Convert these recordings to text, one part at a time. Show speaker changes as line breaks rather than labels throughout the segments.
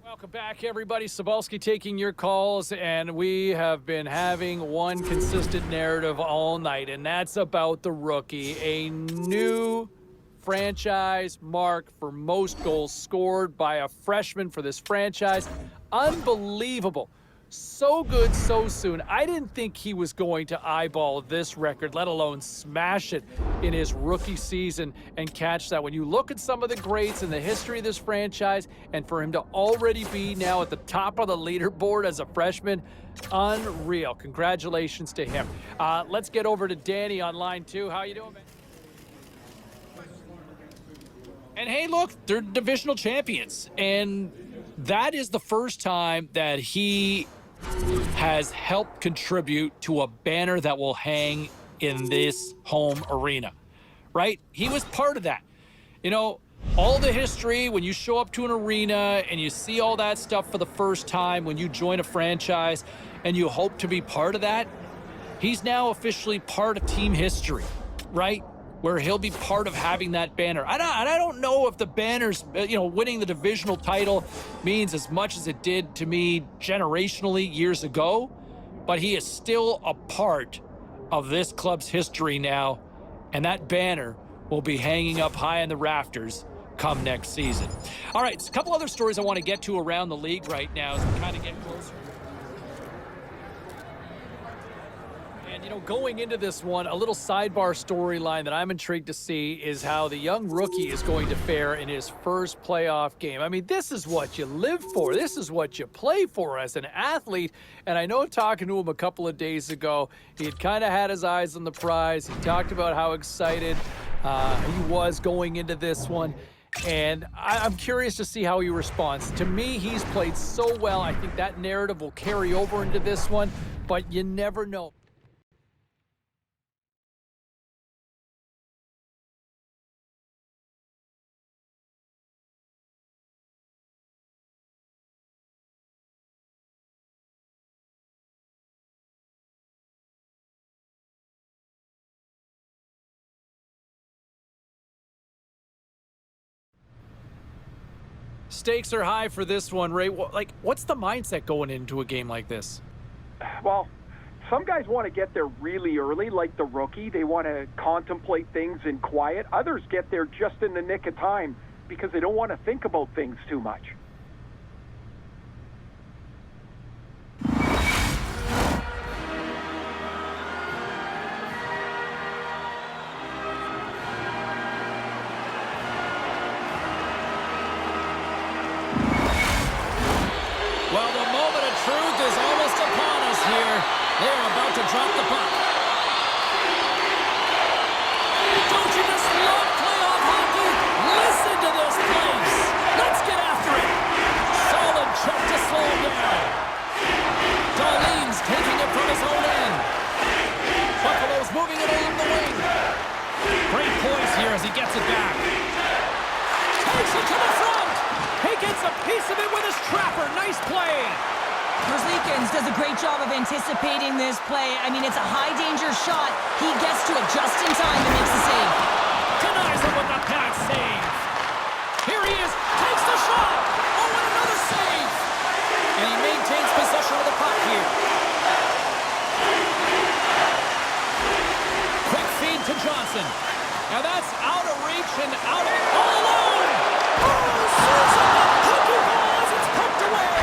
Welcome back, everybody. Sobalski taking your calls, and we have been having one consistent narrative all night, and that's about the rookie. A new franchise mark for most goals scored by a freshman for this franchise. Unbelievable. So good so soon. I didn't think he was going to eyeball this record, let alone smash it in his rookie season and catch that. When you look at some of the greats in the history of this franchise, and for him to already be now at the top of the leaderboard as a freshman, unreal. Congratulations to him. Let's get over to Danny on line 2. How you doing, man? And hey, look, they're divisional champions, and that is the first time that he has helped contribute to a banner that will hang in this home arena, right? He was part of that. You know, all the history, when you show up to an arena and you see all that stuff for the first time, when you join a franchise and you hope to be part of that, he's now officially part of team history, right? Where he'll be part of having that banner. I don't know if the banners, winning the divisional title means as much as it did to me generationally years ago, but he is still a part of this club's history now, and that banner will be hanging up high in the rafters come next season. All right, so a couple other stories I want to get to around the league right now as we kind of get closer. And, going into this one, a little sidebar storyline that I'm intrigued to see is how the young rookie is going to fare in his first playoff game. I mean, this is what you live for. This is what you play for as an athlete. And I know talking to him a couple of days ago, he had kind of had his eyes on the prize. He talked about how excited he was going into this one. And I'm curious to see how he responds. To me, he's played so well. I think that narrative will carry over into this one, but you never know. Stakes are high for this one, Ray. What's the mindset going into a game like this?
Well, some guys want to get there really early, like the rookie. They want to contemplate things in quiet. Others get there just in the nick of time because they don't want to think about things too much.
Well, the moment of truth is almost upon us here. They're about to drop the puck. Don't you just love playoff hockey? Listen to this place. Let's get after it. Solid check to slow him down. Darlene's taking it from his own end. Buffalo's moving it along the wing. Great poise here as he gets it back. Takes it to the front. He gets a piece of it with his trapper. Nice play.
Merzlikins does a great job of anticipating this play. I mean, it's a high-danger shot. He gets to it just in time and makes the save.
Denies him with the pad save. Here he is. Takes the shot. Oh, and another save. And he maintains possession of the puck here. Quick feed to Johnson. Now that's out of reach and out of... all alone. Oh, serves him up. Hockey ball as it's poked away.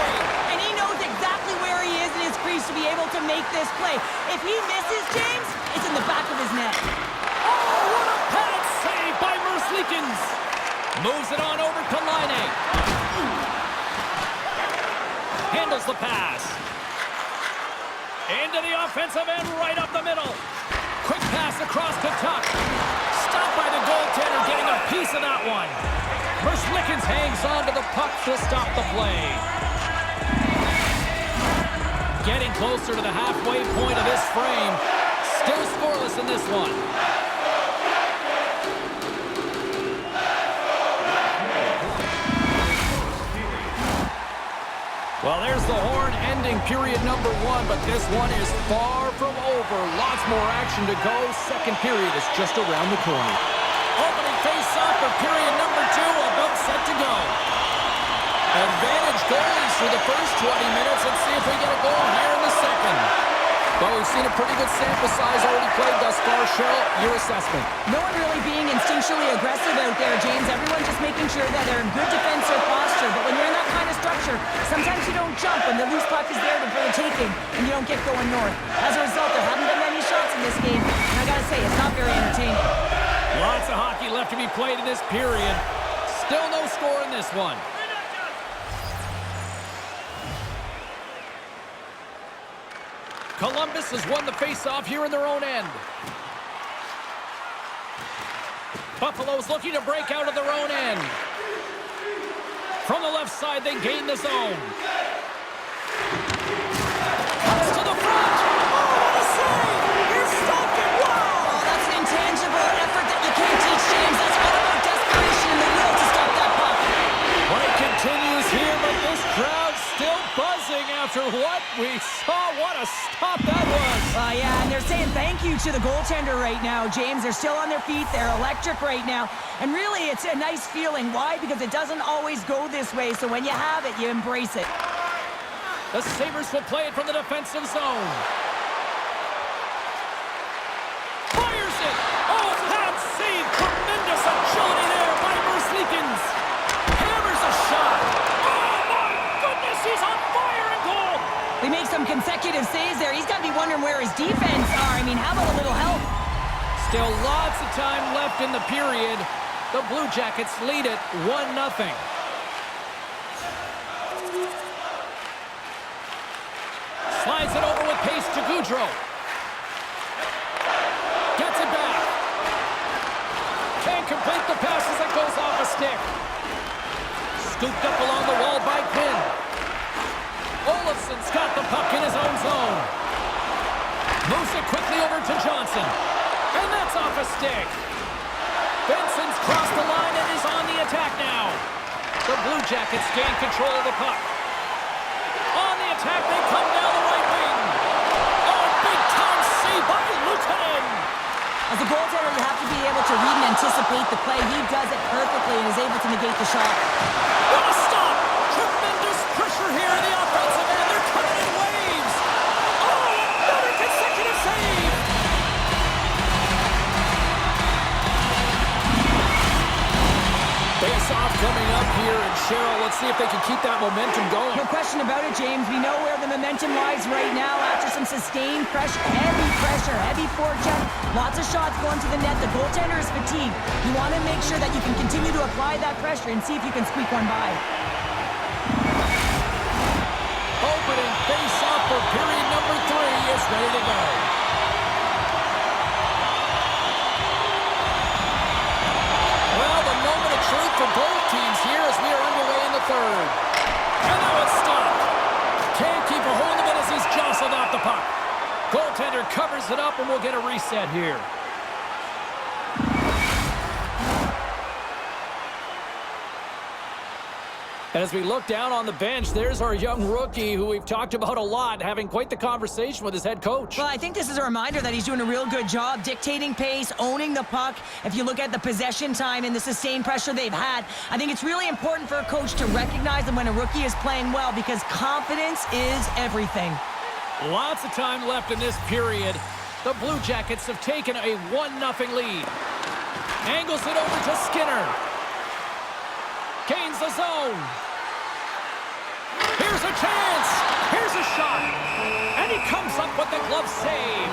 And he knows exactly where he is in his crease to be able to make this play. If he misses, James, it's in the back of his net.
Oh, what a pad save by Merzlikins. Moves it on over to Laine. Handles the pass. Into the offensive end, right up the middle. Quick pass across to Tuck. Stopped by the goaltender, getting a piece of that one. Merzlikins hangs on to the puck to stop the play. Getting closer to the halfway point of this frame. Still scoreless in this one. Well, there's the horn ending period number 1, but this one is far from over. Lots more action to go. Second period is just around the corner. Opening face-off for period number 2, about set to go. Advantage goalies for the first 20 minutes. Let's see if we get a goal here in the second. Well, we've seen a pretty good sample size already played thus far. Cheryl, your assessment.
No one really being instinctually aggressive out there, James. Everyone just making sure that they're in good defensive posture. But when you're in that kind of structure, sometimes you don't jump when the loose puck is there for the taking and you don't get going north. As a result, there haven't been many shots in this game. And I gotta say, it's not very entertaining.
Lots of hockey left to be played in this period. Still no score in this one. Columbus has won the face-off here in their own end. Buffalo's looking to break out of their own end. From the left side, they gain the zone. Comes to the front. Oh, what a save! Here's stopped. Wow!
Oh, that's an intangible effort that you can't teach, James. That's all about desperation and the will to stop that puck.
Play continues here, but this crowd's still buzzing after what we saw. What a stop that was.
Yeah, and they're saying thank you to the goaltender right now, James. They're still on their feet. They're electric right now. And really, it's a nice feeling. Why? Because it doesn't always go this way. So when you have it, you embrace it.
The Sabres will play it from the defensive zone. Fires it. Oh, that save. Tremendous agility there by Merzlikins. Hammers a shot. Oh, my goodness. He's on fire in goal.
They make some consecutive saves there. He's got to be wondering where his defense are. I mean, how about a little help?
Still lots of time left in the period. The Blue Jackets lead it 1-0. Slides it over with pace to Goudreau. Gets it back. Can't complete the pass as it goes off a stick. Scooped up along the wall by Quinn. Olofsson's got the puck in his own zone. Moves it quickly over to Johnson. And that's off a stick. Benson's crossed the line and is on the attack now. The Blue Jackets gain control of the puck. On the attack, they come down the right wing. Oh, big-time save by Luukkonen.
As a goaltender, you have to be able to read and anticipate the play. He does it perfectly and is able to negate the shot.
What a stop! Tremendous pressure here in the offensive end. They're coming in waves. Oh, another consecutive save. Face-off coming up here, and Cheryl, let's see if they can keep that momentum going.
No question about it, James. We know where the momentum lies right now after some sustained pressure, heavy forecheck, lots of shots going to the net. The goaltender is fatigued. You want to make sure that you can continue to apply that pressure and see if you can squeak one by.
Opening face-off for period number 3 is ready to go. Well, the moment of truth for both teams here as we are underway in the third. And now it's stopped. Can't keep a hold of it as he's jostled off the puck. Goaltender covers it up and we'll get a reset here. And as we look down on the bench, there's our young rookie who we've talked about a lot, having quite the conversation with his head coach.
Well, I think this is a reminder that he's doing a real good job dictating pace, owning the puck. If you look at the possession time and the sustained pressure they've had, I think it's really important for a coach to recognize them when a rookie is playing well because confidence is everything.
Lots of time left in this period. The Blue Jackets have taken a 1-0 lead. Angles it over to Skinner. Gains the zone. Here's a chance. Here's a shot. And he comes up with the glove save.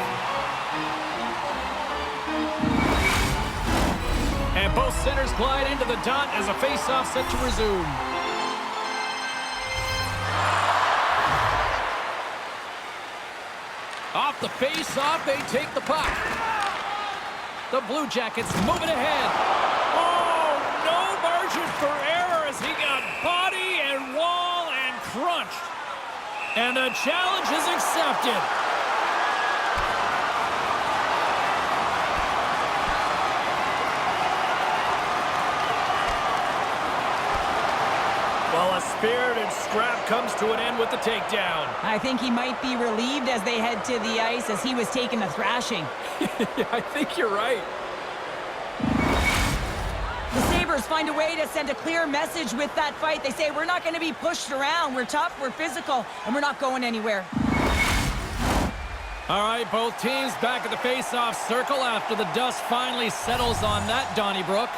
And both centers glide into the dot as a face-off set to resume. Off the face-off, they take the puck. The Blue Jackets moving ahead. Oh, no margin for error as he got body and wall and crunched. And the challenge is accepted. Well, a spirited scrap comes to an end with the takedown.
I think he might be relieved as they head to the ice as he was taking a thrashing.
Yeah, I think you're right.
The Sabres Sabres find a way to send a clear message with that fight. They say, we're not going to be pushed around. We're tough, we're physical, and we're not going anywhere.
All right, both teams back at the face-off circle after the dust finally settles on that Donnybrook.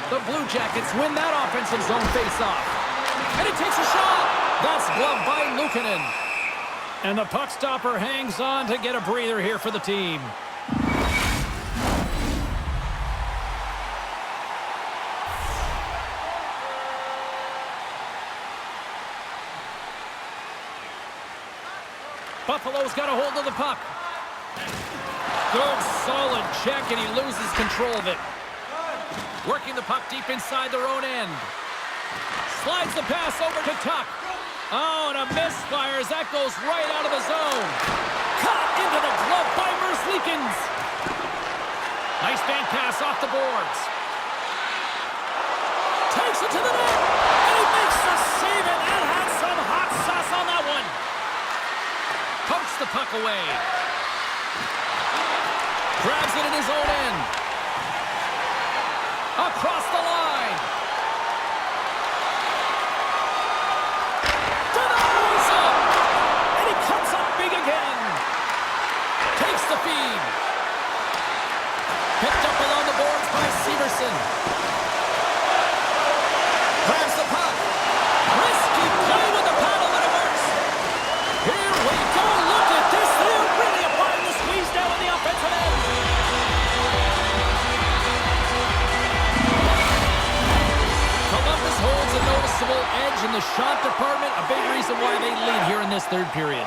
The Blue Jackets win that offensive zone face-off. And he takes a shot. That's gloved by Luukkonen. And the puck stopper hangs on to get a breather here for the team. Buffalo's got a hold of the puck. Good, solid check, and he loses control of it. Working the puck deep inside their own end. Slides the pass over to Tuck. Oh, and a misfire as that goes right out of the zone. Caught into the glove by Merzlikins. Nice band pass off the boards. Takes it to the net, and he makes the save, and that had some hot sauce on that one. Pokes the puck away. Grabs it in his own end. Across the line. Denies him. And he comes up big again. Takes the feed. Picked up along the boards by Severson. Grabs the puck. Risky play with the paddle, and it works. Here we go. Look at this. They're really applying the squeeze down on the offensive end. Columbus holds a noticeable edge in the shot department. A big reason why they lead here in this third period.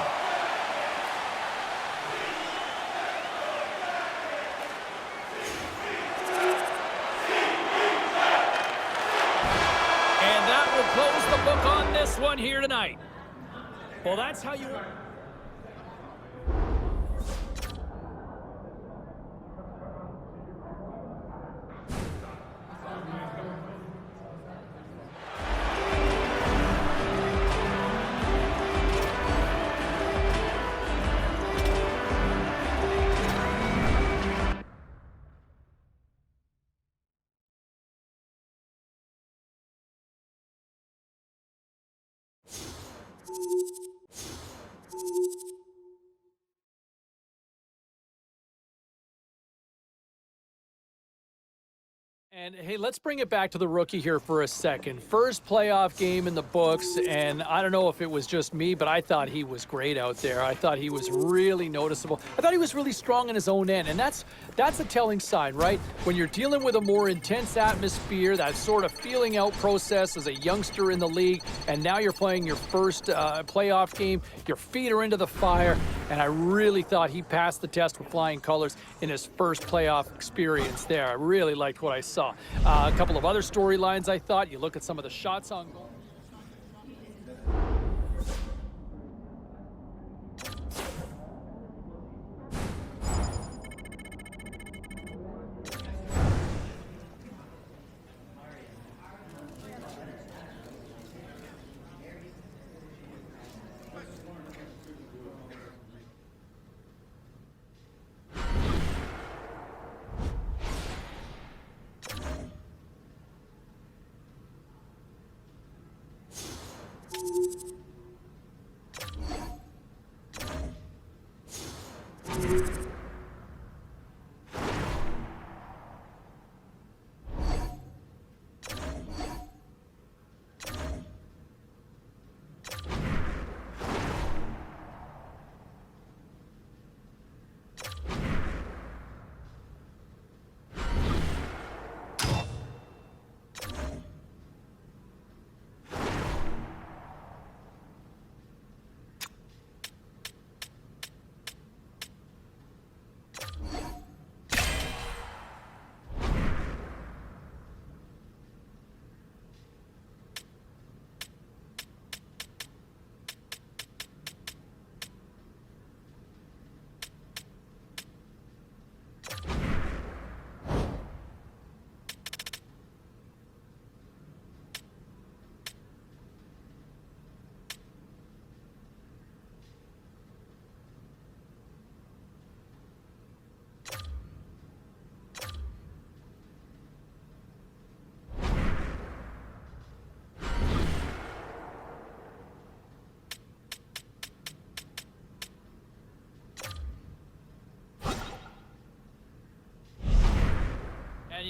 And that will close the book on this one here tonight. Well, that's how you... And, hey, let's bring it back to the rookie here for a second. First playoff game in the books, and I don't know if it was just me, but I thought he was great out there. I thought he was really noticeable. I thought he was really strong in his own end, and that's a telling sign, right? When you're dealing with a more intense atmosphere, that sort of feeling out process as a youngster in the league, and now you're playing your first playoff game, your feet are into the fire, and I really thought he passed the test with flying colors in his first playoff experience there. I really liked what I saw. A couple of other storylines I thought. You look at some of the shots on goal.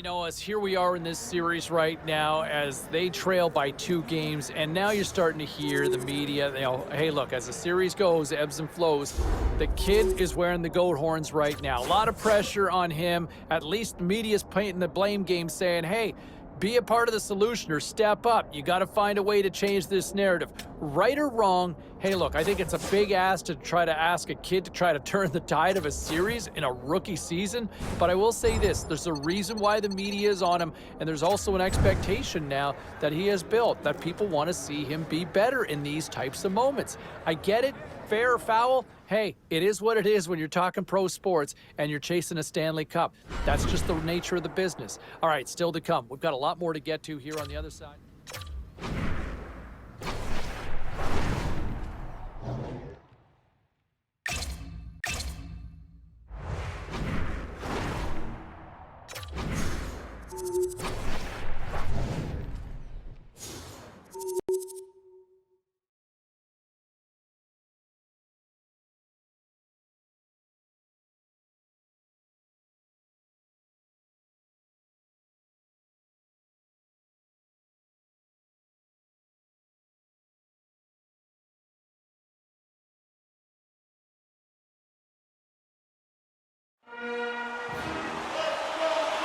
you know, as here we are in this series right now as they trail by 2 games, and now you're starting to hear the media, you know, hey, look, as the series goes, ebbs and flows, the kid is wearing the goat horns right now. A lot of pressure on him. At least the media's painting the blame game saying, hey, be a part of the solution or step up. You got to find a way to change this narrative. Right or wrong, hey, look, I think it's a big ask to try to ask a kid to try to turn the tide of a series in a rookie season. But I will say this, there's a reason why the media is on him, and there's also an expectation now that he has built, that people want to see him be better in these types of moments. I get it, fair or foul. Hey, it is what it is when you're talking pro sports and you're chasing a Stanley Cup. That's just the nature of the business. All right, still to come. We've got a lot more to get to here on the other side.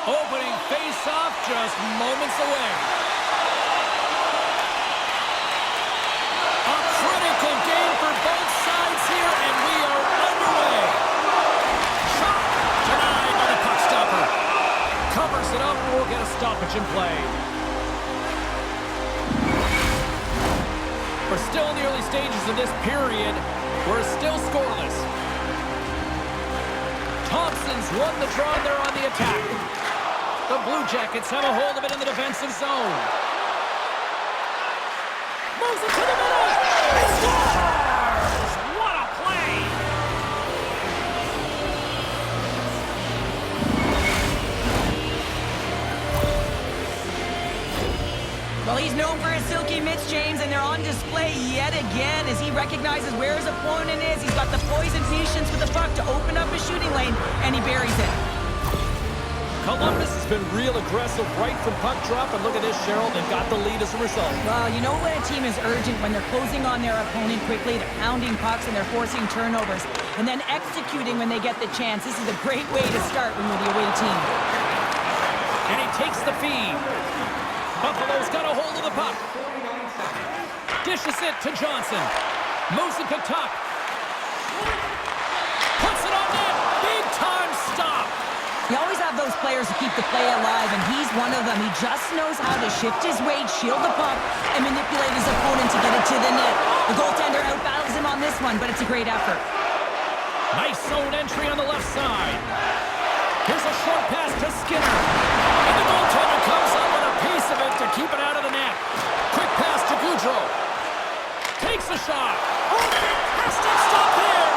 Opening face-off just moments away. A critical game for both sides here, and we are underway. Shot denied by the puck stopper. Covers it up, and we'll get a stoppage in play. We're still in the early stages of this period. We're still scoreless. Thompson's won the draw there on the attack. The Blue Jackets have a hold of it in the defensive zone. Moves it to the middle. He scores! What a play!
Well, he's known for his silky mitts, James, and they're on display yet again as he recognizes where his opponent is. He's got the poise and patience with the puck to open up his shooting lane, and he buries it.
Columbus has been real aggressive right from puck drop, and look at this, Cheryl, they've got the lead as a result.
Well, you know when a team is urgent, when they're closing on their opponent quickly, they're pounding pucks and they're forcing turnovers, and then executing when they get the chance. This is a great way to start when you're the away team.
And he takes the feed. Buffalo's got a hold of the puck. Dishes it to Johnson. Moves it to Tuck. Puts it on net. Big time stop.
You always have those players who keep the play alive, and he's one of them. He just knows how to shift his weight, shield the puck, and manipulate his opponent to get it to the net. The goaltender outbattles him on this one, but it's a great effort.
Nice zone entry on the left side. Here's a short pass to Skinner. And the goaltender comes up with a piece of it to keep it out of the net. Quick pass to Goudreau. Takes a shot. Oh, fantastic stop there.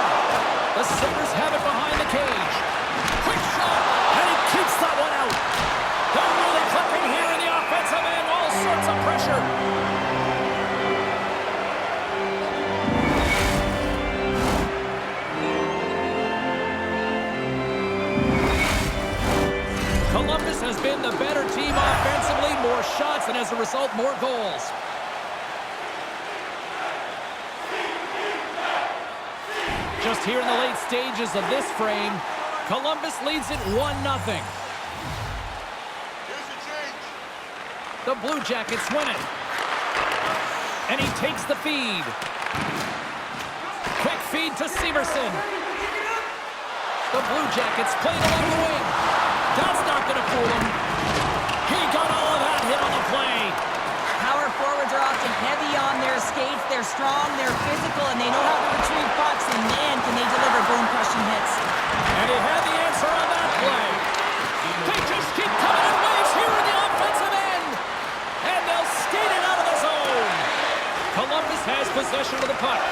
The Sabres have it behind the cage. Quick shot, and he keeps that one out. They're really clicking here in the offensive end. All sorts of pressure. Columbus has been the better team offensively, more shots, and as a result, more goals. Just here in the late stages of this frame, Columbus leads it 1-0. The Blue Jackets win it. And he takes the feed. Quick feed to Severson. The Blue Jackets played along the wing. That's not going to fool him. He got all of that hit on the play.
Power forwards are often heavy on their skates. They're strong, they're physical, and they know how to retrieve pucks, and man, can they deliver bone-crushing hits.
And he had the answer on that play. They just keep coming in waves here in the offensive end. And they'll skate it out of the zone. Columbus has possession of the puck.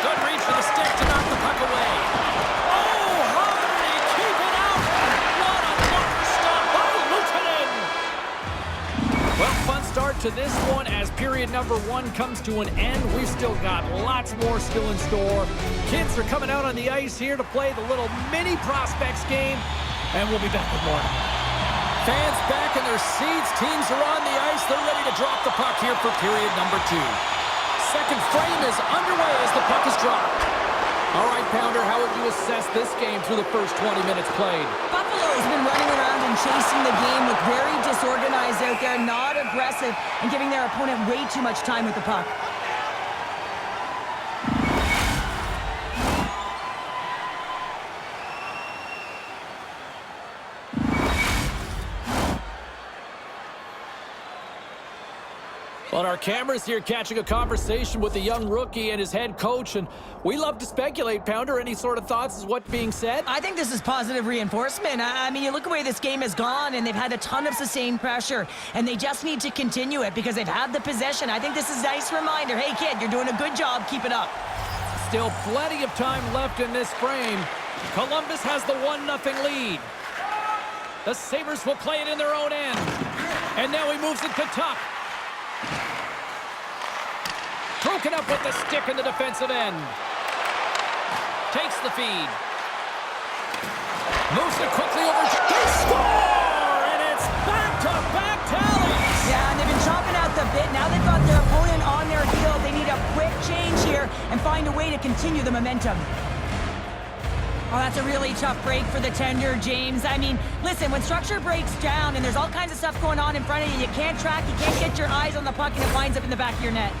Good reach for the stick to knock the puck away. Oh, how did he keep it out? What a lucky stop by Luukkonen. Well, fun start to this one as period number 1 comes to an end. We've still got lots more still in store. Kids are coming out on the ice here to play the little mini prospects game, and we'll be back with more. Fans back in their seats. Teams are on the ice. They're ready to drop the puck here for period number 2. Second frame is underway as the puck is dropped. All right, Pounder, how would you assess this game through the first 20 minutes played?
Buffalo's been running around and chasing the game, look very disorganized out there, not aggressive, and giving their opponent way too much time with the puck.
Well, our camera's here catching a conversation with the young rookie and his head coach, and we love to speculate. Pounder, any sort of thoughts as what's being said?
I think this is positive reinforcement. I mean, you look at the way this game has gone, and they've had a ton of sustained pressure, and they just need to continue it because they've had the possession. I think this is a nice reminder. Hey, kid, you're doing a good job. Keep it up.
Still plenty of time left in this frame. Columbus has the 1-0 lead. The Sabres will play it in their own end. And now he moves it to Tuck. Broken up with the stick in the defensive end. Takes the feed. Moves it quickly over. They score! And it's back-to-back tallies!
Yeah, and they've been chopping out the bit. Now they've got their opponent on their heel. They need a quick change here and find a way to continue the momentum. Oh, that's a really tough break for the tender, James. I mean, listen, when structure breaks down and there's all kinds of stuff going on in front of you, you can't track, you can't get your eyes on the puck, and it winds up in the back of your net.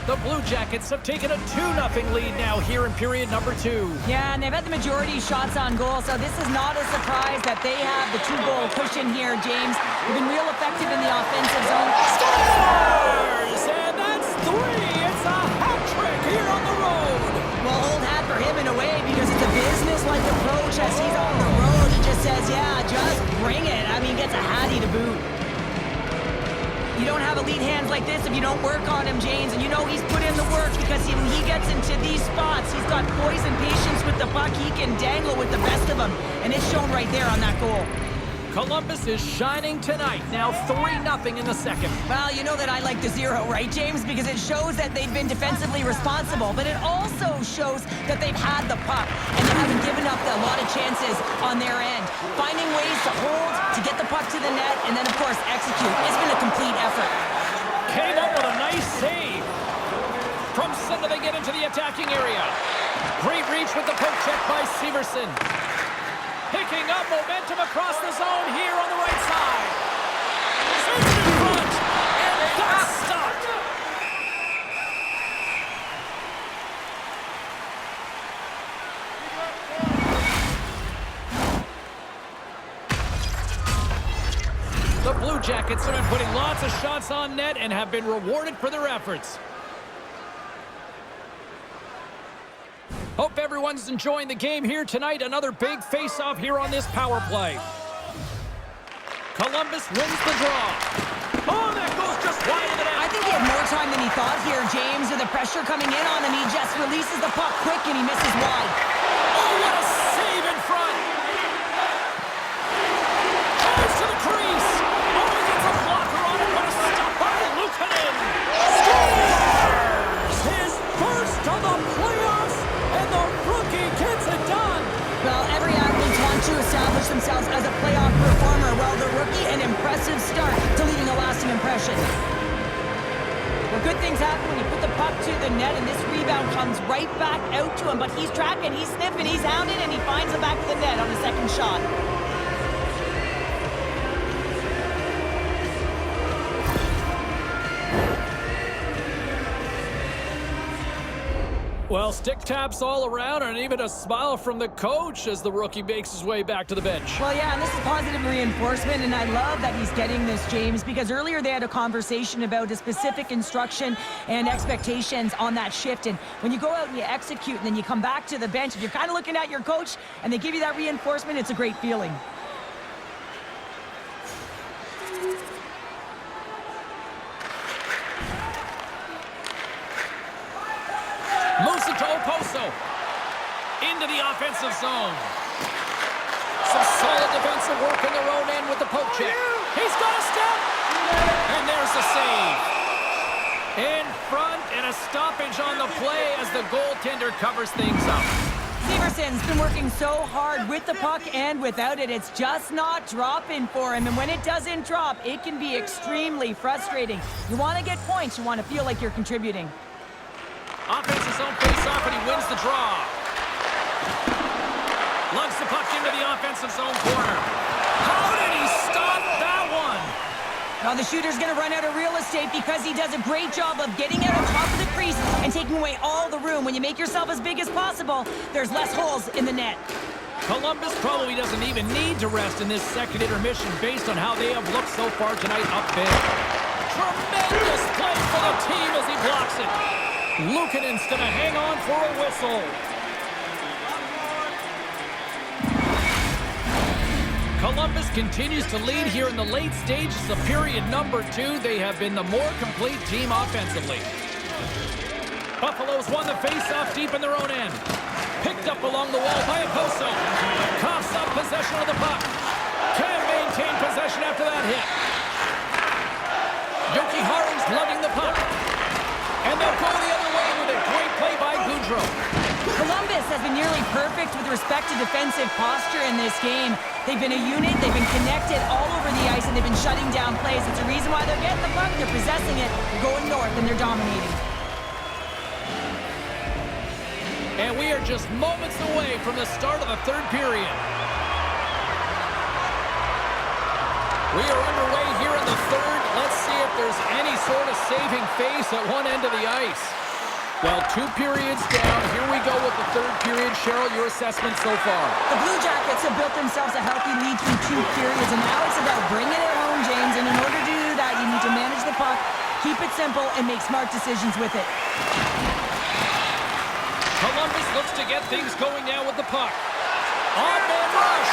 The Blue Jackets have taken a 2-0 lead now here in period number 2.
Yeah, and they've had the majority of shots on goal, so this is not a surprise that they have the 2-goal cushion here, James. They've been real effective in the offensive zone.
Scores! And that's 3! It's a hat trick here on the road!
Well, old hat for him in a way because it's a business-like approach as he's on the road. He just says, yeah, just bring it. I mean, gets a hattie to boot. You don't have elite hands like this if you don't work on him, James. And you know he's put in the work because when he gets into these spots, he's got poise and patience with the puck. He can dangle with the best of them. And it's shown right there on that goal.
Columbus is shining tonight. Now 3-0 in the second.
Well, you know that I like the 0, right, James? Because it shows that they've been defensively responsible, but it also shows that they've had the puck and they haven't given up a lot of chances on their end. Finding ways to hold, to get the puck to the net, and then, of course, execute. It's been a complete effort.
Came up with a nice save. From center, they get into the attacking area. Great reach with the poke check by Severson. Picking up momentum across the zone here on the right side. Sends it in front, and that's stopped. The Blue Jackets have been putting lots of shots on net and have been rewarded for their efforts. Hope everyone's enjoying the game here tonight. Another big face-off here on this power play. Columbus wins the draw. Oh, that goes just wide of the net.
I think he had more time than he thought here, James. With the pressure coming in on him, he just releases the puck quick and he misses wide.
Oh, what a save in front. Goes to the crease. Oh, he gets a blocker on it, but a stop by Luukkonen. Scores! His first of the playoffs. And the rookie gets it done.
Well, every athlete wants to establish themselves as a playoff performer. Well, the rookie, an impressive start to leaving a lasting impression. Well, good things happen when you put the puck to the net, and this rebound comes right back out to him. But he's tracking, he's sniffing, he's hounding, and he finds the back of the net on the second shot.
Well, stick taps all around and even a smile from the coach as the rookie makes his way back to the bench.
Well, yeah, and this is positive reinforcement, and I love that he's getting this, James, because earlier they had a conversation about a specific instruction and expectations on that shift, and when you go out and you execute and then you come back to the bench, if you're kind of looking at your coach and they give you that reinforcement, it's a great feeling.
Moves it to Oposo. Into the offensive zone. Some solid defensive work in their own end with the poke check. He's got a step. And there's the save. In front and a stoppage on the play as the goaltender covers things up.
Severson's been working so hard with the puck and without it. It's just not dropping for him. And when it doesn't drop, it can be extremely frustrating. You want to get points. You want to feel like you're contributing.
Offense's own face-off, and he wins the draw. Lugs the puck into the offensive zone corner. How did he stop that one?
Now the shooter's going to run out of real estate because he does a great job of getting out on top of the crease and taking away all the room. When you make yourself as big as possible, there's less holes in the net.
Columbus probably doesn't even need to rest in this second intermission based on how they have looked so far tonight up big. Tremendous play for the team as he blocks it. Luukkonen's going to hang on for a whistle. Columbus continues to lead here in the late stages of period number 2. They have been the more complete team offensively. Buffalo's won the faceoff deep in their own end. Picked up along the wall by Oposo. Coughs up possession of the puck. Can maintain possession after that hit. Yoki Haru's lugging the puck. And they'll go the other way with a great play by Goudreau.
Columbus has been nearly perfect with respect to defensive posture in this game. They've been a unit, they've been connected all over the ice, and they've been shutting down plays. It's a reason why they're getting the puck, they're possessing it, they're going north, and they're dominating.
And we are just moments away from the start of the third period. We are underway here in the third. Let's see if there's any sort of saving face at one end of the ice. Well, 2 periods down. Here we go with the third period. Cheryl, your assessment so far?
The Blue Jackets have built themselves a healthy lead through 2 periods, and now it's about bringing it home, James. And in order to do that, you need to manage the puck, keep it simple, and make smart decisions with it.
Columbus looks to get things going now with the puck. On-man rush.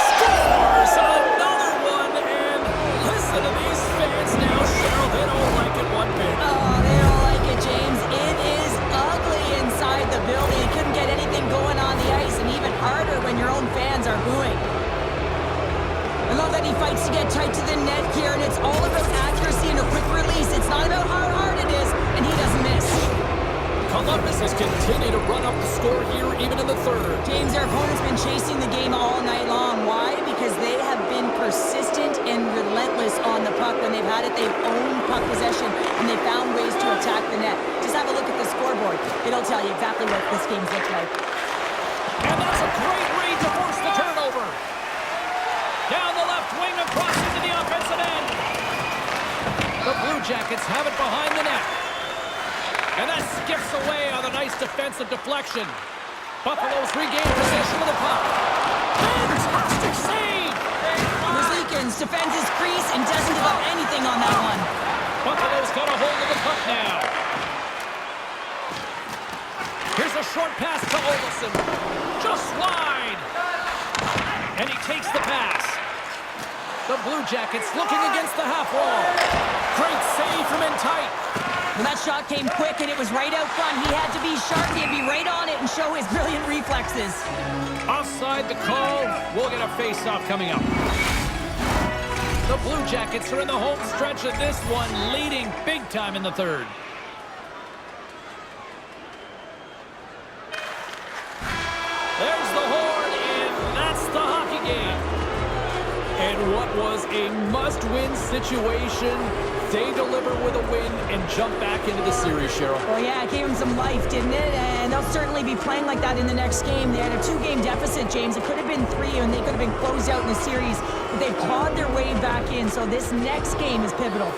Scores another one, and listen to these fans now, Cheryl. They don't like it one bit.
Oh, they don't like it, James. It is ugly inside the building. You couldn't get anything going on the ice, and even harder when your own fans are booing. I love that he fights to get tight to the net here, and it's all about accuracy and a quick release. It's not about how hard it is, and he doesn't miss.
Columbus has continued to run up the score here even in the third.
James, their opponent's been chasing the game all night long. Why? Because they have been persistent and relentless on the puck. When they've had it, they've owned puck possession, and they've found ways to attack the net. Just have a look at the scoreboard. It'll tell you exactly what this game's looked like.
And that's a great read to force the turnover. Down the left wing across into the offensive end. The Blue Jackets have it behind the net. And that skips away on a nice defensive deflection. Buffalo's regained possession of the puck. Fantastic save!
Merzlikins defends his crease and doesn't give up anything on that one.
Buffalo's got a hold of the puck now. Here's a short pass to Olsen. Just wide. And he takes the pass. The Blue Jackets looking against the half wall. Great save from in tight.
Well, that shot came quick, and it was right out front. He had to be sharp. He had to be right on it and show his brilliant reflexes.
Offside the call. We'll get a face-off coming up. The Blue Jackets are in the home stretch of this one, leading big time in the third. There's the horn, and that's the hockey game. And what was a must-win situation, they deliver with a win and jump back into the series, Cheryl.
Well, yeah, it gave them some life, didn't it? And they'll certainly be playing like that in the next game. They had a 2-game deficit, James. It could have been 3, and they could have been closed out in the series. But they've clawed their way back in, so this next game is pivotal.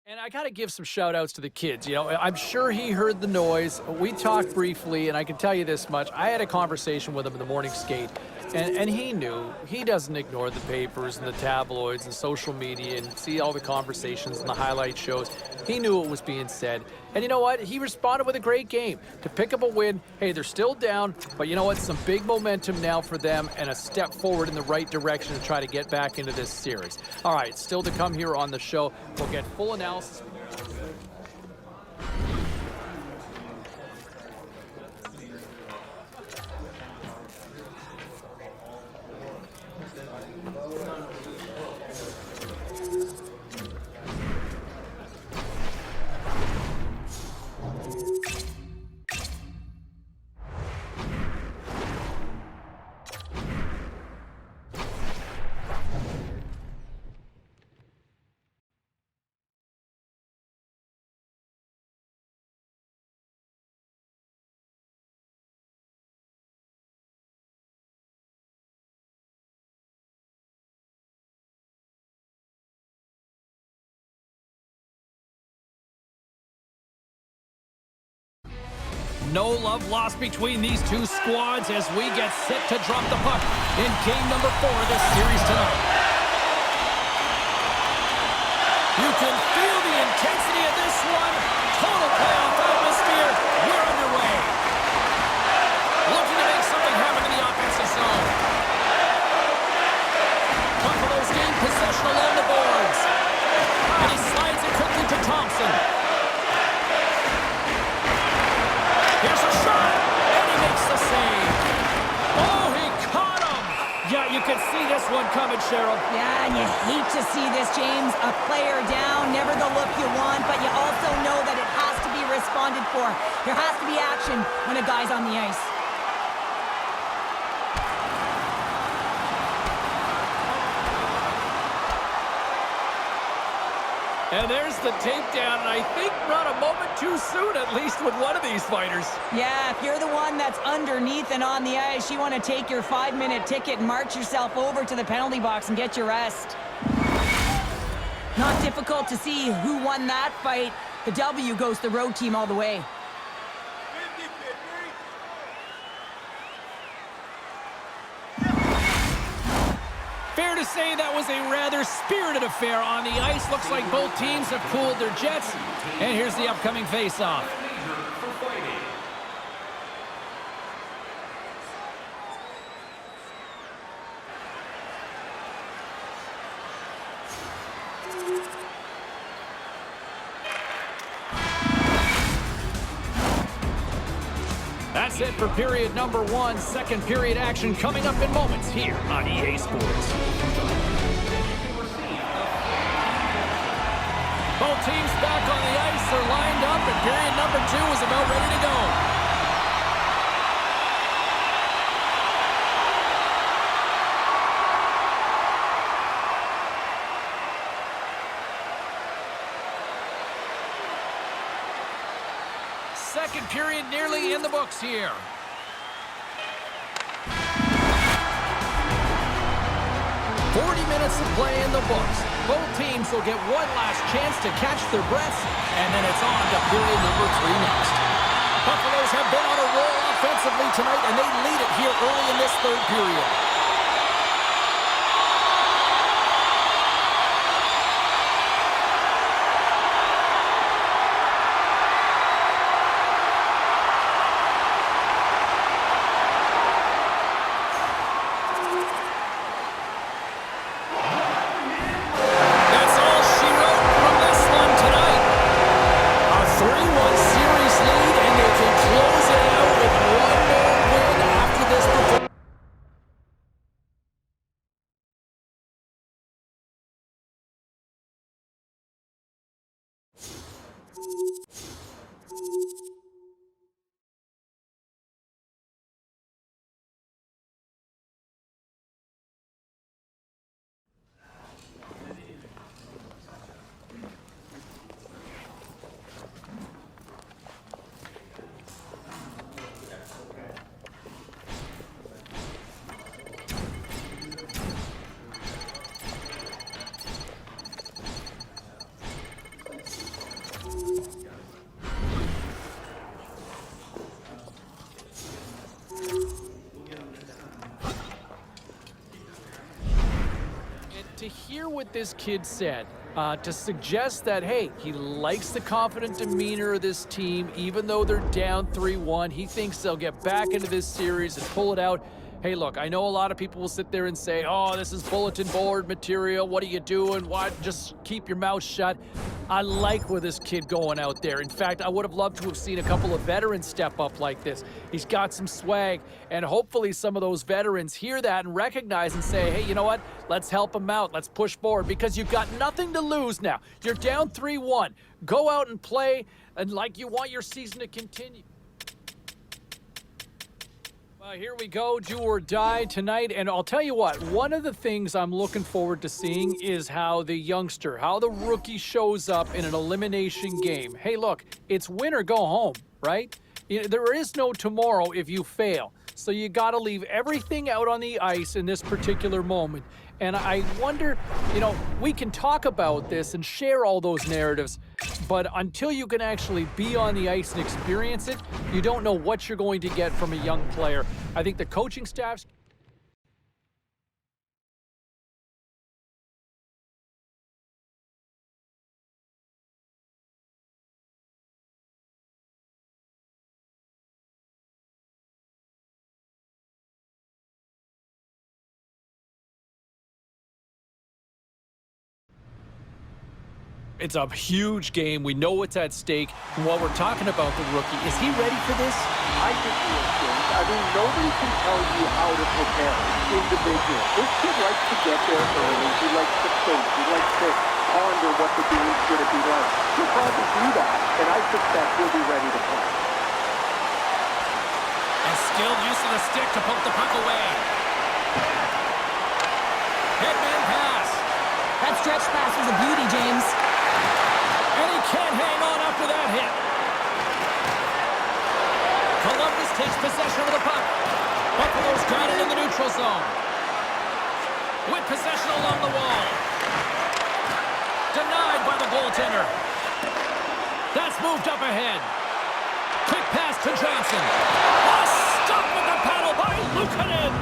And I got to give some shout-outs to the kids. You know, I'm sure he heard the noise. We talked briefly, and I can tell you this much. I had a conversation with him in the morning skate. And he knew. He doesn't ignore the papers and the tabloids and social media and see all the conversations and the highlight shows. He knew what was being said. And you know what? He responded with a great game to pick up a win. Hey, they're still down, but you know what? Some big momentum now for them and a step forward in the right direction to try to get back into this series. All right, still to come here on the show. We'll get full analysis. No love lost between these two squads as we get set to drop the puck in game number 4 of this series tonight. You can feel the intensity of this one. Total playoff atmosphere. We're underway. Looking to make something happen in the offensive zone. Buffalo's gained possession along the boards. And he slides it quickly to Thompson. Here's a shot, and he makes the save. Oh, he caught him. Yeah, you can see this one coming, Cheryl.
Yeah, and you hate to see this, James. A player down, never the look you want, but you also know that it has to be responded for. There has to be action when a guy's on the ice.
And there's the takedown, and I think not a moment too soon, at least with one of these fighters.
Yeah, if you're the one that's underneath and on the ice, you want to take your 5-minute ticket and march yourself over to the penalty box and get your rest. Not difficult to see who won that fight. The W goes to the road team all the way.
Fair to say that was a rather spirited affair on the ice. Looks like both teams have cooled their jets. And here's the upcoming face-off. That's it for period number 1. Second period action coming up in moments here on EA Sports. Both teams back on the ice. They're lined up, and period number 2 is about ready to go. Second period nearly in the books here. Minutes of play in the books. Both teams will get one last chance to catch their breaths, and then it's on to period number 3 next. Buffaloes have been on a roll offensively tonight, and they lead it here early in this third period. what this kid said to suggest that, hey, he likes the confident demeanor of this team, even though they're down 3-1. He thinks they'll get back into this series and pull it out. Hey, look, I know a lot of people will sit there and say, oh, this is bulletin board material. What are you doing? What? Just keep your mouth shut. I like where this kid going out there. In fact, I would have loved to have seen a couple of veterans step up like this. He's got some swag, and hopefully some of those veterans hear that and recognize and say, hey, you know what? Let's help him out. Let's push forward because you've got nothing to lose now. You're down 3-1. Go out and play and like you want your season to continue. Here we go, do or die tonight, and I'll tell you what, one of the things I'm looking forward to seeing is how the youngster, how the rookie shows up in an elimination game. Hey, look, it's win or go home, right? There is no tomorrow if you fail, so you got to leave everything out on the ice in this particular moment. And I wonder, we can talk about this and share all those narratives, but until you can actually be on the ice and experience it, you don't know what you're going to get from a young player. I think the coaching staffs... It's a huge game. We know what's at stake. And while we're talking about the rookie, is he ready for this?
I think he is, James. I mean, nobody can tell you how to prepare individually. This kid likes to get there early. He likes to think. He likes to ponder what the game's going to be like. He'll probably do that, and I suspect he'll be ready to play.
A skilled use of the stick to poke the puck away. Hitman pass.
That stretch pass was a beauty, James.
And he can't hang on after that hit. Columbus takes possession of the puck. Buffalo's got it in the neutral zone. With possession along the wall. Denied by the goaltender. That's moved up ahead. Quick pass to Johnson. A stop with the paddle by Luukkonen.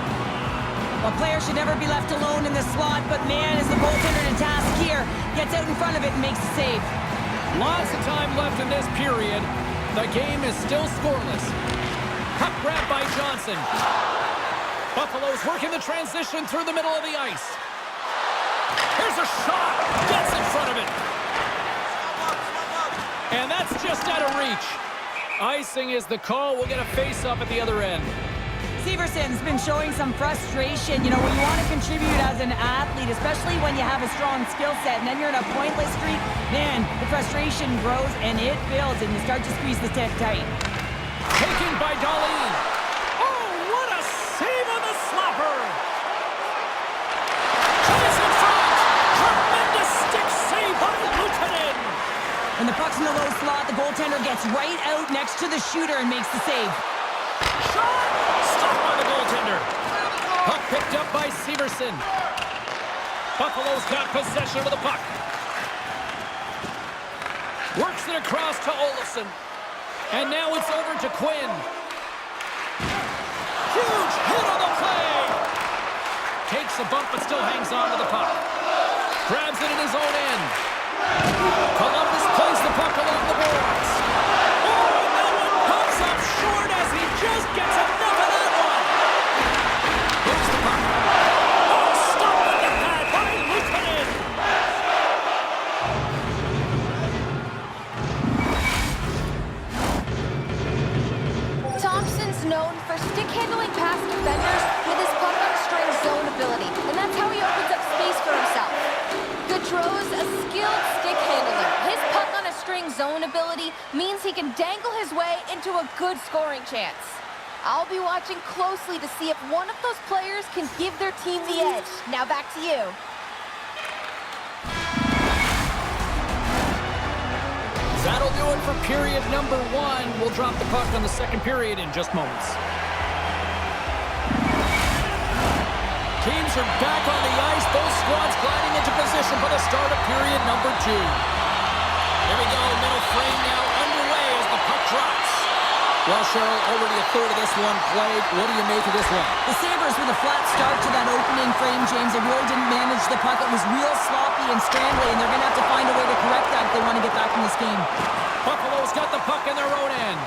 A player should never be left alone in the slot, but man, is the goaltender to task here. Gets out in front of it and makes a save.
Lots of time left in this period. The game is still scoreless. Puck grab by Johnson. Buffalo's working the transition through the middle of the ice. Here's a shot. Gets in front of it. And that's just out of reach. Icing is the call. We'll get a face-up at the other end.
Severson's been showing some frustration. When you want to contribute as an athlete, especially when you have a strong skill set, and then you're in a pointless streak, man, the frustration grows and it builds, and you start to squeeze the stick tight.
Taken by Darlene. Oh, what a save on the slapper! Tries in front! Tremendous stick save by Luukkonen!
When the puck's in the low slot, the goaltender gets right out next to the shooter and makes the save.
Shot! Stopped by the goaltender. Puck picked up by Severson. Buffalo's got possession of the puck. Works it across to Olofsson. And now it's over to Quinn. Huge hit on the play. Takes a bump but still hangs on to the puck. Grabs it in his own end. Columbus plays the puck along the boards. Oh, and that one comes up short as he just gets enough of that one. Moves the puck. Oh, stop with the pad by Luukkonen.
Thompson's known for stick-handling past defenders with his puck-on-string zone ability, and that's how he opens up space for himself. Gaudreau's a skilled stick handler. His puck-on-a-string zone ability means he can dangle his way into a good scoring chance. I'll be watching closely to see if one of those players can give their team the edge. Now back to you.
That'll do it for period number 1. We'll drop the puck on the second period in just moments. Teams are back on the ice. Both squads gliding into position for the start of period number 2. Here we go. Middle frame now underway as the puck drops. Well, Cheryl, already a third of this one played. What do you make of this one?
The Sabres with a flat start to that opening frame, James. They really didn't manage the puck. It was real sloppy and scrambly, and they're going to have to find a way to correct that if they want to get back in this game.
Buffalo's got the puck in their own end.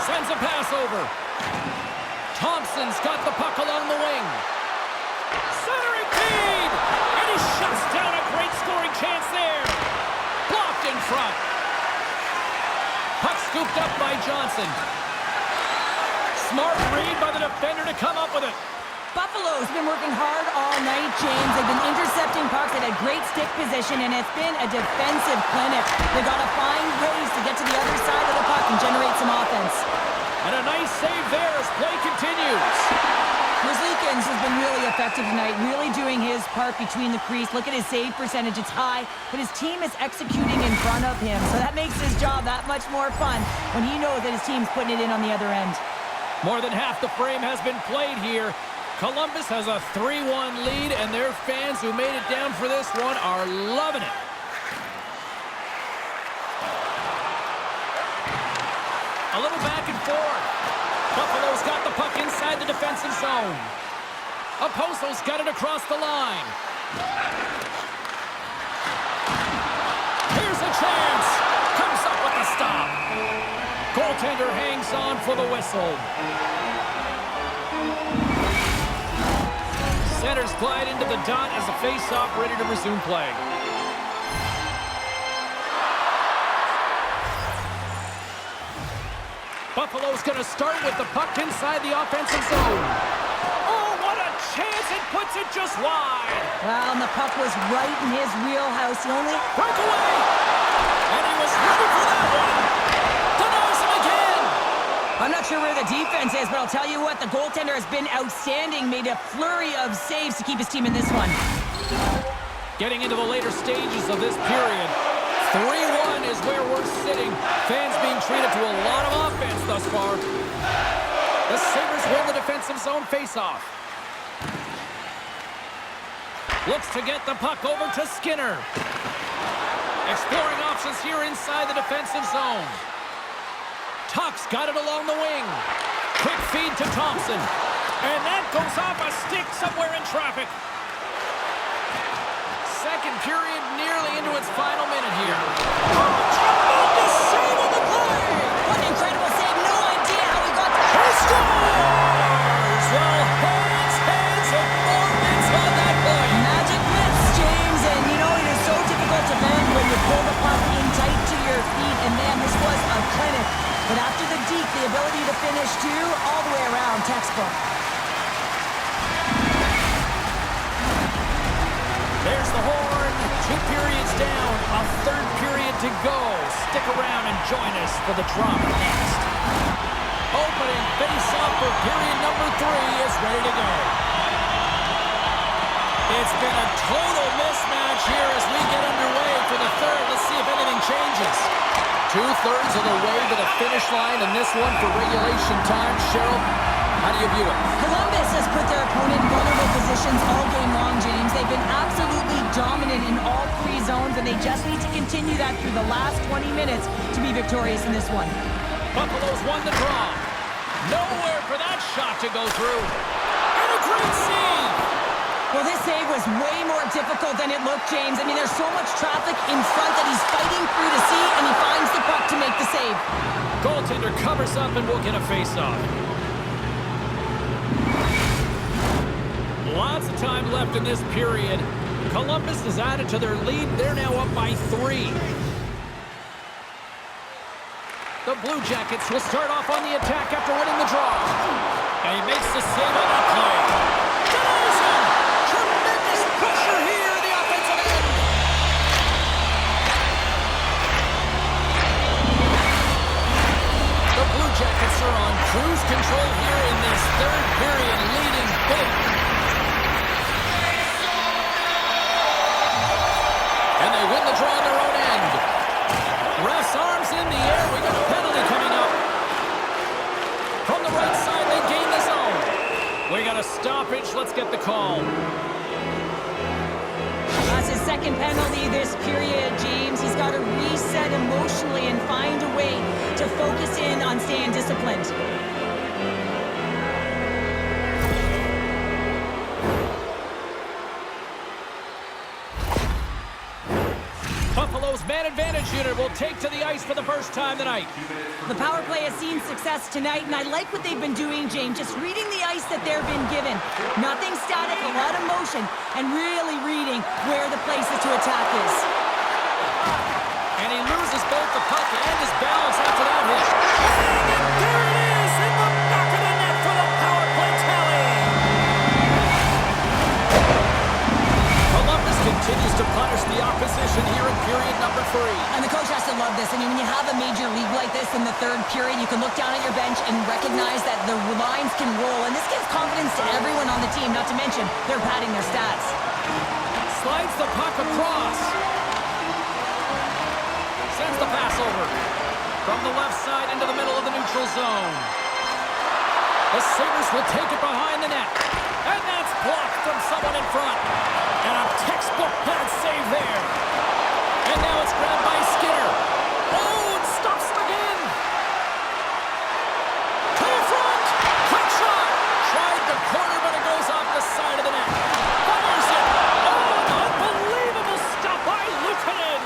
Sends a pass over. Thompson's got the puck along the wing. Centering feed! And he shuts down a great scoring chance there. Blocked in front. Puck scooped up by Johnson. Smart read by the defender to come up with it.
Buffalo's been working hard all night, James. They've been intercepting pucks. They've had great stick position, and it's been a defensive clinic. They've got to find ways to get to the other side of the puck and generate some offense.
And a nice save there as play continues.
Merzlikins has been really effective tonight, really doing his part between the crease. Look at his save percentage. It's high, but his team is executing in front of him. So that makes his job that much more fun when he knows that his team's putting it in on the other end.
More than half the frame has been played here. Columbus has a 3-1 lead, and their fans who made it down for this one are loving it. A little back and forth. Buffalo's got the puck inside the defensive zone. Oposo's got it across the line. Here's a chance. Comes up with the stop. Goaltender hangs on for the whistle. Centers glide into the dot as a face-off ready to resume play. Buffalo's going to start with the puck inside the offensive zone. Oh, what a chance! It puts it just wide.
Well, and the puck was right in his wheelhouse. The only
Breakaway! And he was ready for that one. Denies him again.
I'm not sure where the defense is, but I'll tell you what, the goaltender has been outstanding. Made a flurry of saves to keep his team in this one.
Getting into the later stages of this period. 3-1 is where we're sitting. Fans being treated to a lot of offense thus far. The Sabres win the defensive zone faceoff. Looks to get the puck over to Skinner. Exploring options here inside the defensive zone. Tuck's got it along the wing. Quick feed to Thompson. And that goes off a stick somewhere in traffic. Second period nearly into its final minute here. Oh, tremendous save on the play!
What an incredible save. No idea how he got there.
He scores! Well, hands, and more minutes on that play.
Magic mitts, James, and you know, it is so difficult to bend when you pull the puck in tight to your feet, and man, this was a clinic. But after the deke, the ability to finish too, all the way around, textbook.
There's the horn. 2 periods down. A third period to go. Stick around and join us for the drama next. Opening face-off for period number 3 is ready to go. It's been a total mismatch here as we get underway for the third. Let's see if anything changes. 2/3 of the way to the finish line in this one for regulation time. Cheryl, how do you view it?
Columbus has put their opponent in vulnerable positions all game long, James. They've been absolutely dominant in all 3 zones, and they just need to continue that through the last 20 minutes to be victorious in this one.
Buffalo's won the draw. Nowhere for that shot to go through. And a great save.
Well, this save was way more difficult than it looked, James. I mean, there's so much traffic in front that he's fighting through to see, and he finds the puck to make the save.
Goaltender covers up and will get a face-off. Lots of time left in this period. Columbus has added to their lead. They're now up by 3. The Blue Jackets will start off on the attack after winning the draw. And he makes the save on that play. Denies him! Tremendous pressure here in the offensive end. The Blue Jackets are on cruise control here in this third period, leading big. And they win the draw on their own end. Ref's arms in the air. We got a penalty coming up. From the right side, they gain the zone. We got a stoppage. Let's get the call.
That's his second penalty this period, James. He's got got to reset emotionally and find a way to focus in on staying disciplined.
Buffalo's man advantage unit will take to the ice for the first time tonight.
The power play has seen success tonight, and I like what they've been doing, James, just reading the ice that they've been given. Nothing static, a lot of motion, and really reading where the places to attack is.
And he loses both the puck and his balance after that hit.
And there it is in the back of the net for the power play tally.
Columbus continues to punish the opposition here in period number 3.
And the coach has to love this. I mean, when you have a major league like this in the third period, you can look down at your bench and recognize that the lines can roll. And this gives confidence to everyone on the team, not to mention they're padding their stats.
Slides the puck across. Sends the pass over. From the left side into the middle of the neutral zone. The Sabres will take it behind the net. And that's blocked from someone in front. And a textbook pad save there. And now it's grabbed by Skinner. Oh, and stops him again. To the front. Quick shot. Tried the corner, but it goes off the side of the net. Fires it. Oh, an unbelievable stop by Luukkonen.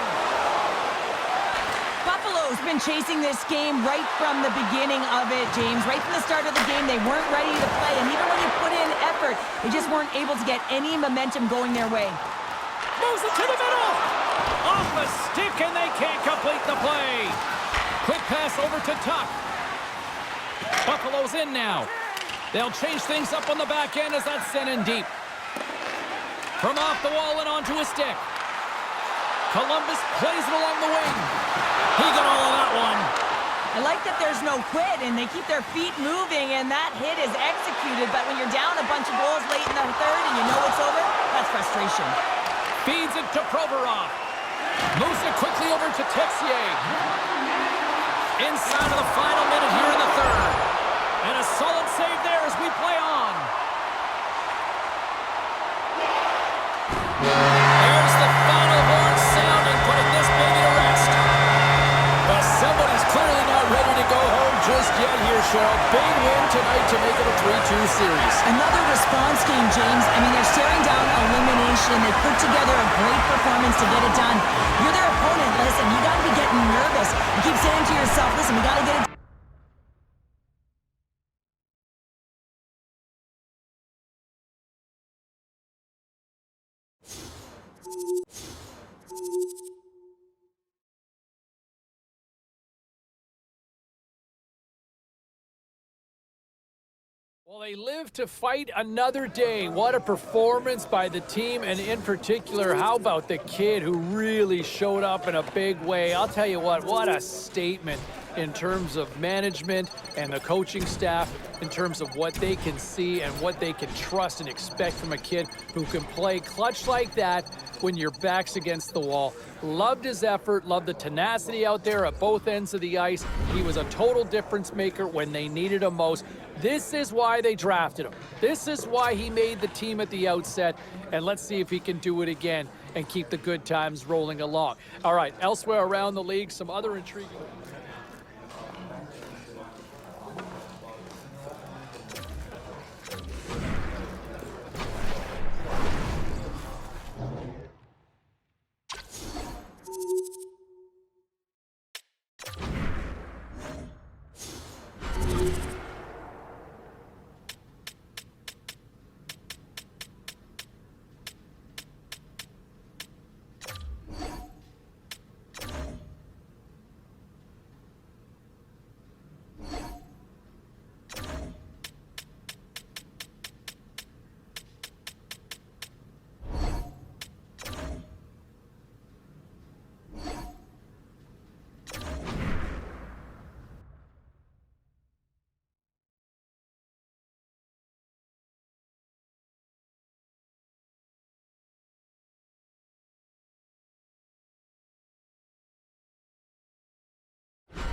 Buffalo's been chasing this game right from the beginning of it, James. Right from the start of the game, they weren't ready to play. And even when you put in effort, they just weren't able to get any momentum going their way.
Moves it to the middle. Off the stick, and they can't complete the play. Quick pass over to Tuck. Buffalo's in now. They'll change things up on the back end as that's sent in deep. From off the wall and onto a stick. Columbus plays it along the wing. He got all of that one.
I like that there's no quit, and they keep their feet moving, and that hit is executed. But when you're down a bunch of goals late in the third and you know it's over, that's frustration.
Feeds it to Provorov. Moves it quickly over to Texier. Inside of the final minute here in the third. And a solid save there as we play on. There's the final horn sounding, putting this baby to rest. But somebody's clearly not ready to go home just yet here, Cheryl. Big win tonight to make it a 3-2 series.
Another response game, James. I mean, they're staring down elimination. They put together a great performance to get it done. You're their opponent. Listen, you got to be getting nervous. You keep saying to yourself, listen, we got to get it done.
Well, they live to fight another day. What a performance by the team, and in particular, how about the kid who really showed up in a big way? I'll tell you what a statement in terms of management and the coaching staff, in terms of what they can see and what they can trust and expect from a kid who can play clutch like that when your back's against the wall. Loved his effort, loved the tenacity out there at both ends of the ice. He was a total difference maker when they needed him most. This is why they drafted him. This is why he made the team at the outset. And let's see if he can do it again and keep the good times rolling along. All right, elsewhere around the league, some other intriguing...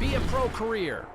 Be a pro career.